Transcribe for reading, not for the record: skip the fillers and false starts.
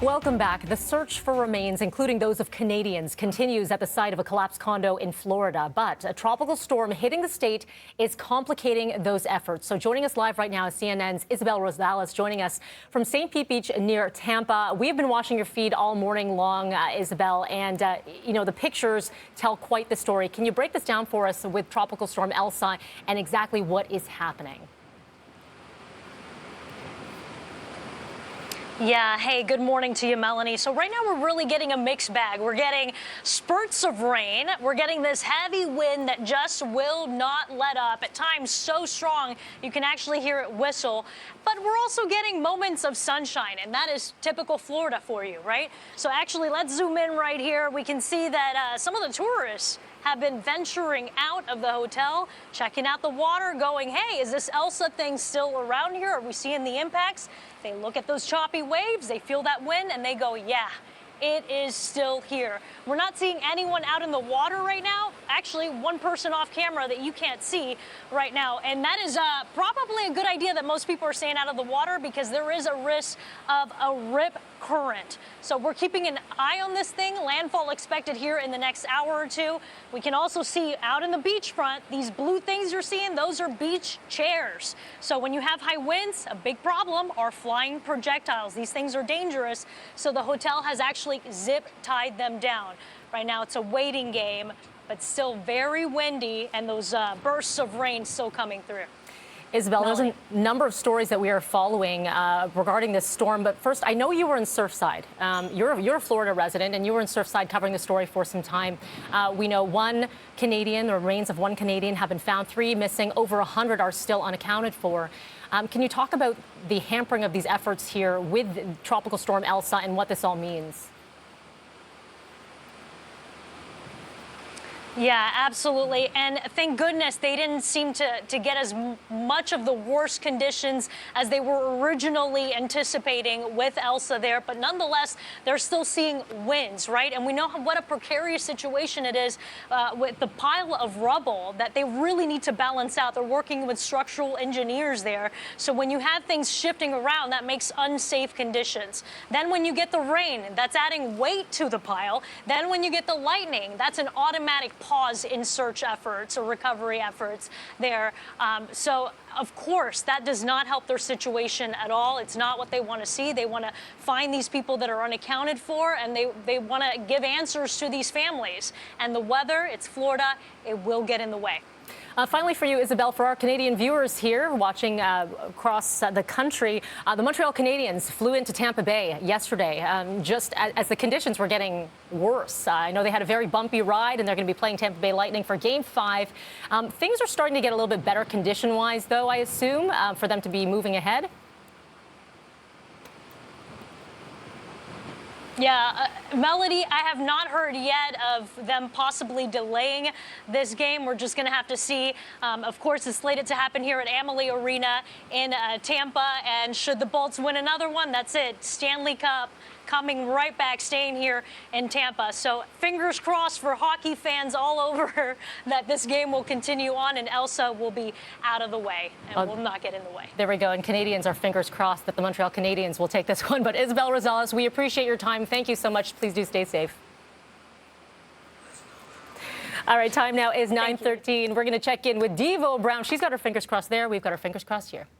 Welcome back. The search for remains, including those of Canadians, continues at the site of a collapsed condo in Florida. But a tropical storm hitting the state is complicating those efforts. So joining us live right now is CNN's Isabel Rosales, joining us from St. Pete Beach near Tampa. We have been watching your feed all morning long, Isabel, and the pictures tell quite the story. Can you break this down for us with Tropical Storm Elsa and exactly what is happening? Yeah, hey, good morning to you, Melanie. So right now we're really getting a mixed bag. We're getting spurts of rain. We're getting this heavy wind that just will not let up. At times so strong you can actually hear it whistle. But we're also getting moments of sunshine, and that is typical Florida for you, right? So actually, let's zoom in right here. We can see that some of the tourists have been venturing out of the hotel, checking out the water, going, hey, is this Elsa thing still around here? Are we seeing the impacts? They look at those choppy waves, they feel that wind, and they go, yeah, it is still here. We're not seeing anyone out in the water right now. Actually, one person off camera that you can't see right now. And that is probably a good idea that most people are staying out of the water because there is a risk of a rip current. So we're keeping an eye on this thing. Landfall expected here in the next hour or two. We can also see out in the beachfront, these blue things you're seeing, those are beach chairs. So when you have high winds, a big problem are flying projectiles. These things are dangerous. So the hotel has actually zip tied them down. Right now it's a waiting game, but still very windy, and those bursts of rain still coming through. Isabel, there's a number of stories that we are following regarding this storm. But first, I know you were in Surfside. You're a Florida resident, and you were in Surfside covering the story for some time. We know one Canadian, the remains of one Canadian have been found, 3 missing, over 100 are still unaccounted for. Can you talk about the hampering of these efforts here with Tropical Storm Elsa and what this all means? Yeah, absolutely. And thank goodness they didn't seem to get as much of the worst conditions as they were originally anticipating with Elsa there. But nonetheless, they're still seeing winds, right? And we know what a precarious situation it is with the pile of rubble that they really need to balance out. They're working with structural engineers there. So when you have things shifting around, that makes unsafe conditions. Then when you get the rain, that's adding weight to the pile. Then when you get the lightning, that's an automatic pause in search efforts or recovery efforts there. So, of course, that does not help their situation at all. It's not what they want to see. They want to find these people that are unaccounted for, and they want to give answers to these families. And the weather, it's Florida, it will get in the way. Finally, for you, Isabel, for our Canadian viewers here watching across the country, the Montreal Canadiens flew into Tampa Bay yesterday, just as the conditions were getting worse. I know they had a very bumpy ride, and they're going to be playing Tampa Bay Lightning for Game 5. Things are starting to get a little bit better condition-wise, though, I assume, for them to be moving ahead. Yeah, Melody, I have not heard yet of them possibly delaying this game. We're just going to have to see. Of course, it's slated to happen here at Amalie Arena in Tampa. And should the Bolts win another one, that's it. Stanley Cup coming right back, staying here in Tampa. So fingers crossed for hockey fans all over that this game will continue on and Elsa will be out of the way and will not get in the way. There we go. And Canadians are fingers crossed that the Montreal Canadiens will take this one. But Isabel Rosales, we appreciate your time. Thank you so much. Please do stay safe. All right, time now is 9:13. We're going to check in with Devo Brown. She's got her fingers crossed there. We've got our fingers crossed here.